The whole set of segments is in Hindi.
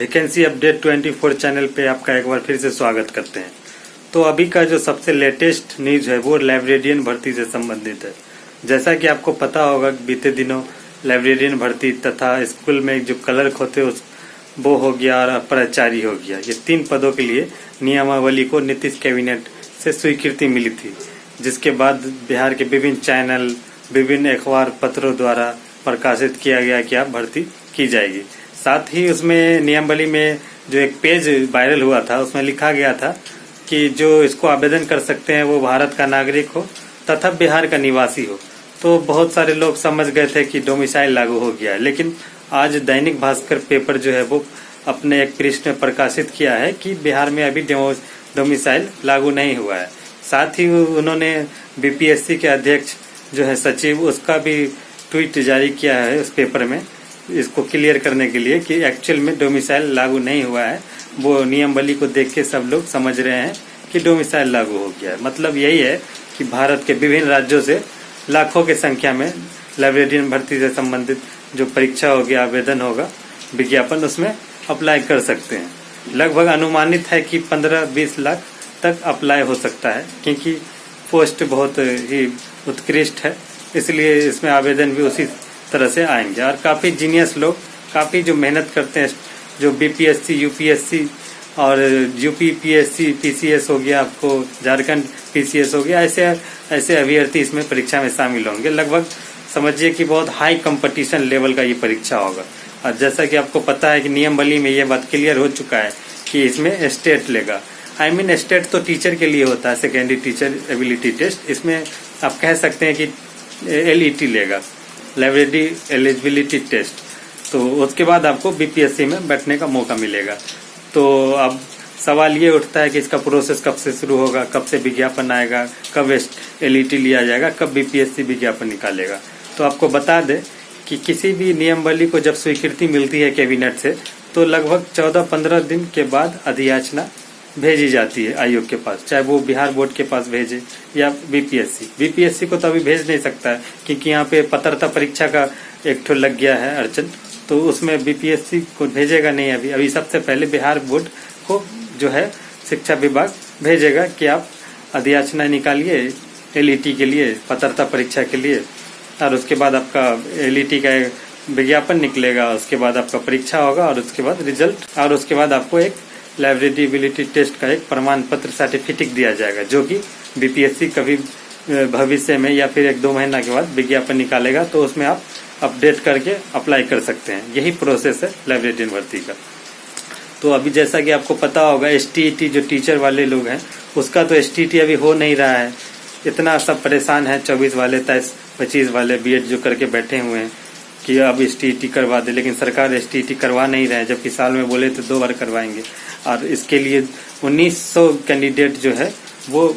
वैकेंसी अपडेट 24 चैनल पे आपका एक बार फिर से स्वागत करते हैं। तो अभी का जो सबसे लेटेस्ट न्यूज है वो लाइब्रेरियन भर्ती से संबंधित है। जैसा कि आपको पता होगा बीते दिनों लाइब्रेरियन भर्ती तथा स्कूल में जो क्लर्क होते वो हो गया और प्राचार्य हो गया। ये 3 पदों के लिए नियमावली को नीतीश कैबिनेट से स्वीकृति मिली थी, जिसके बाद बिहार के विभिन्न चैनल, विभिन्न अखबार पत्रों द्वारा प्रकाशित किया गया कि आप भर्ती की जाएगी। साथ ही उसमें नियमावली में जो एक पेज वायरल हुआ था उसमें लिखा गया था कि जो इसको आवेदन कर सकते हैं वो भारत का नागरिक हो तथा बिहार का निवासी हो। तो बहुत सारे लोग समझ गए थे कि डोमिसाइल लागू हो गया है, लेकिन आज दैनिक भास्कर पेपर जो है वो अपने एक पृष्ठ में प्रकाशित किया है कि बिहार में अभी डोमिसाइल लागू नहीं हुआ है। साथ ही उन्होंने बीपीएससी के अध्यक्ष जो है सचिव, उसका भी ट्वीट जारी किया है उस पेपर में, इसको क्लियर करने के लिए कि एक्चुअल में डोमिसाइल लागू नहीं हुआ है। वो नियमावली को देख के सब लोग समझ रहे हैं कि डोमिसाइल लागू हो गया है। मतलब यही है कि भारत के विभिन्न राज्यों से लाखों की संख्या में लाइब्रेरियन भर्ती से संबंधित जो परीक्षा होगी, आवेदन होगा, विज्ञापन, उसमें अप्लाई कर सकते हैं। लगभग अनुमानित है कि 15-20 लाख तक अप्लाई हो सकता है, क्योंकि पोस्ट बहुत ही उत्कृष्ट है, इसलिए इसमें आवेदन भी उसी तरह से आएंगे। और काफ़ी जीनियस लोग, काफ़ी जो मेहनत करते हैं, जो बीपीएससी, यूपीएससी और यूपी पीएससी, पीसीएस हो गया, आपको झारखंड पीसीएस हो गया, ऐसे अभ्यर्थी इसमें परीक्षा में शामिल होंगे। लगभग समझिए कि बहुत हाई कंपटीशन लेवल का ये परीक्षा होगा। और जैसा कि आपको पता है कि नियमावली में ये बात क्लियर हो चुका है कि इसमें स्टेट लेगा। स्टेट तो टीचर के लिए होता है, सेकेंडरी टीचर एबिलिटी टेस्ट। इसमें आप कह सकते हैं कि एलईटी लेगा, लाइब्रेरी एलिजिबिलिटी टेस्ट। तो उसके बाद आपको बीपीएससी में बैठने का मौका मिलेगा। तो अब सवाल ये उठता है कि इसका प्रोसेस कब से शुरू होगा, कब से विज्ञापन आएगा, कब एलईटी लिया जाएगा, कब बीपीएससी विज्ञापन निकालेगा। तो आपको बता दें कि किसी भी नियमावली को जब स्वीकृति मिलती है कैबिनेट से, तो लगभग 14-15 दिन के बाद अधियाचना भेजी जाती है आयोग के पास, चाहे वो बिहार बोर्ड के पास भेजे या बीपीएससी को तो अभी भेज नहीं सकता है, क्योंकि यहाँ पे पात्रता परीक्षा का एक ठो लग गया है अड़चन, तो उसमें बीपीएससी को भेजेगा नहीं। अभी सबसे पहले बिहार बोर्ड को जो है शिक्षा विभाग भेजेगा कि आप अधियाचना निकालिए एलईटी के लिए, पात्रता परीक्षा के लिए, और उसके बाद आपका एलईटी का विज्ञापन निकलेगा, उसके बाद आपका परीक्षा होगा और उसके बाद रिजल्ट, और उसके बाद आपको एक लाइब्रेरी एबिलिटी टेस्ट का एक प्रमाण पत्र सर्टिफिकेट दिया जाएगा, जो कि बीपीएससी कभी भविष्य में या फिर 1-2 महीना के बाद विज्ञापन निकालेगा, तो उसमें आप अपडेट करके अप्लाई कर सकते हैं। यही प्रोसेस है लाइब्रेरियन भर्ती का। तो अभी जैसा कि आपको पता होगा एसटीईटी जो टीचर वाले लोग हैं, उसका तो एसटीईटी अभी हो नहीं रहा है। इतना सब परेशान है 24 वाले, 23-25 वाले बीएड जो करके बैठे हुए हैं कि अब एसटीईटी करवा दे, लेकिन सरकार एसटीईटी करवा नहीं रहे, जबकि साल में बोले तो 2 बार करवाएंगे। और इसके लिए 1900 कैंडिडेट जो है वो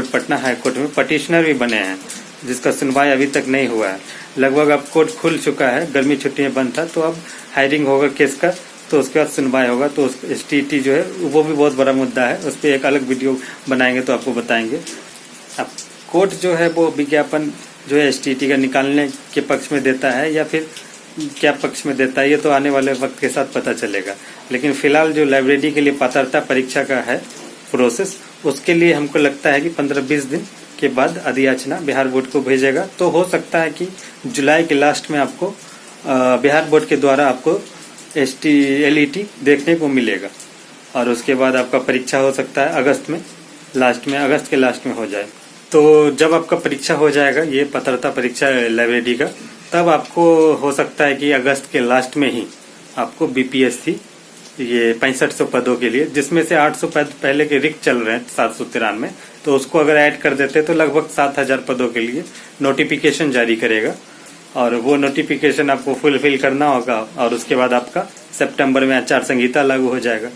पटना हाई कोर्ट में पटिशनर भी बने हैं, जिसका सुनवाई अभी तक नहीं हुआ है। लगभग अब कोर्ट खुल चुका है, गर्मी छुट्टियां बंद था, तो अब हायरिंग होगा केस का, तो उसके बाद सुनवाई होगा। तो एसटीईटी जो है वो भी बहुत बड़ा मुद्दा है, उस पर एक अलग वीडियो बनाएंगे तो आपको बताएंगे। अब कोर्ट जो है वो विज्ञापन जो है एसटीईटी का निकालने के पक्ष में देता है या फिर क्या पक्ष में देता है, ये तो आने वाले वक्त के साथ पता चलेगा। लेकिन फिलहाल जो लाइब्रेरी के लिए पात्रता परीक्षा का है प्रोसेस, उसके लिए हमको लगता है कि 15-20 दिन के बाद अधियाचना बिहार बोर्ड को भेजेगा। तो हो सकता है कि जुलाई के लास्ट में आपको बिहार बोर्ड के द्वारा आपको एलईटी देखने को मिलेगा, और उसके बाद आपका परीक्षा हो सकता है अगस्त के लास्ट में हो जाए। तो जब आपका परीक्षा हो जाएगा, ये पात्रता परीक्षा लाइब्रेरी का, तब आपको हो सकता है कि अगस्त के लास्ट में ही आपको बीपीएससी ये 6500 पदों के लिए, जिसमें से 800 पद पहले के रिक्त चल रहे हैं 793, तो उसको अगर ऐड कर देते तो लगभग 7000 पदों के लिए नोटिफिकेशन जारी करेगा, और वो नोटिफिकेशन आपको फुलफिल करना होगा। और उसके बाद आपका सितंबर में आचार संहिता लागू हो जाएगा,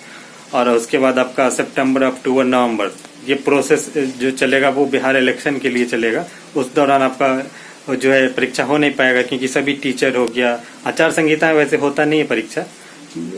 और उसके बाद आपका सितंबर, अक्टूबर, नवंबर ये प्रोसेस जो चलेगा वो बिहार इलेक्शन के लिए चलेगा। उस दौरान आपका जो है परीक्षा हो नहीं पाएगा, क्योंकि सभी टीचर हो गया, आचार संहिता में वैसे होता नहीं है परीक्षा,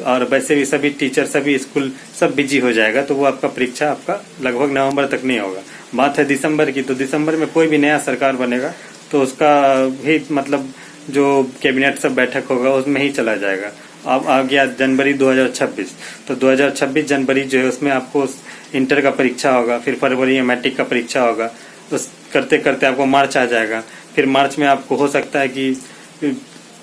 और वैसे भी सभी टीचर, सभी स्कूल सब बिजी हो जाएगा, तो वो आपका परीक्षा आपका लगभग नवंबर तक नहीं होगा। बात है दिसंबर की, तो दिसंबर में कोई भी नया सरकार बनेगा तो उसका भी मतलब जो कैबिनेट सब बैठक होगा उसमें ही चला जाएगा, अब आ गया जनवरी 2026। तो 2026 जनवरी जो है उसमें आपको इंटर का परीक्षा होगा, फिर फरवरी में मैट्रिक का परीक्षा होगा, उस करते करते आपको मार्च आ जाएगा। फिर मार्च में आपको हो सकता है कि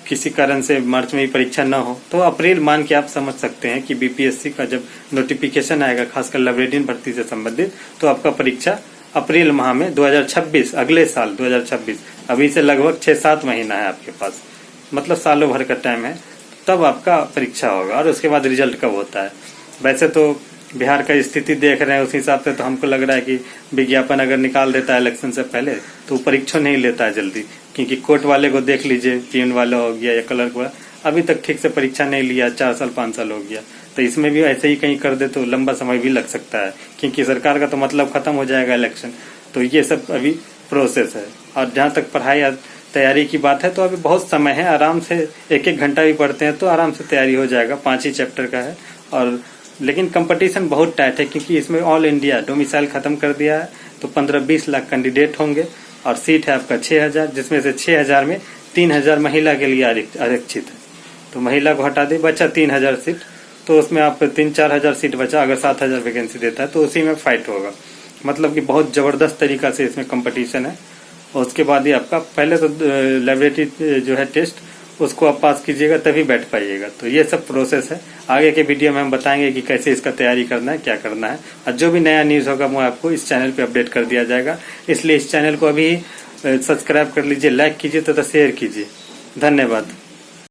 किसी कारण से मार्च में ही परीक्षा ना हो, तो अप्रैल मान के आप समझ सकते हैं कि बीपीएससी का जब नोटिफिकेशन आएगा खासकर लाइब्रेरियन भर्ती से संबंधित, तो आपका परीक्षा अप्रैल माह में 2026, अगले साल 2026, अभी से लगभग 6-7 महीना है आपके पास, मतलब सालों भर का टाइम है, तब आपका परीक्षा होगा। और उसके बाद रिजल्ट कब होता है? वैसे तो बिहार का स्थिति देख रहे हैं उस हिसाब से तो हमको लग रहा है कि विज्ञापन अगर निकाल देता है इलेक्शन से पहले तो परीक्षा नहीं लेता है जल्दी, क्योंकि कोर्ट वाले को देख लीजिए, पीएन वाला हो गया या क्लर्क वाला, अभी तक ठीक से परीक्षा नहीं लिया, 4 साल 5 साल हो गया। तो इसमें भी ऐसे ही कहीं कर दे तो लंबा समय भी लग सकता है, क्योंकि सरकार का तो मतलब खत्म हो जाएगा इलेक्शन। तो ये सब अभी प्रोसेस है। और जहाँ तक पढ़ाई या तैयारी की बात है तो अभी बहुत समय है, आराम से 1-1 घंटा भी पढ़ते हैं तो आराम से तैयारी हो जाएगा। 5 ही चैप्टर का है, और लेकिन कंपटीशन बहुत टाइट है, क्योंकि इसमें ऑल इंडिया डोमिसाइल खत्म कर दिया है, तो 15-20 लाख कैंडिडेट होंगे और सीट है आपका 6000, जिसमें से 6000 में 3000 महिला के लिए आरक्षित है। तो महिला को हटा दे, बचा 3000 सीट, तो उसमें आप 3-4 हजार सीट बचा। अगर 7000 वैकेंसी देता है तो उसी में फाइट होगा। मतलब कि बहुत जबरदस्त तरीका से इसमें कंपटीशन है। और उसके बाद ही आपका पहले तो लैबोरेटरी जो है टेस्ट, उसको आप पास कीजिएगा तभी बैठ पाइएगा। तो ये सब प्रोसेस है। आगे के वीडियो में हम बताएंगे कि कैसे इसका तैयारी करना है, क्या करना है, और जो भी नया न्यूज़ होगा वो आपको इस चैनल पे अपडेट कर दिया जाएगा। इसलिए इस चैनल को अभी सब्सक्राइब कर लीजिए, लाइक कीजिए तथा शेयर कीजिए। धन्यवाद।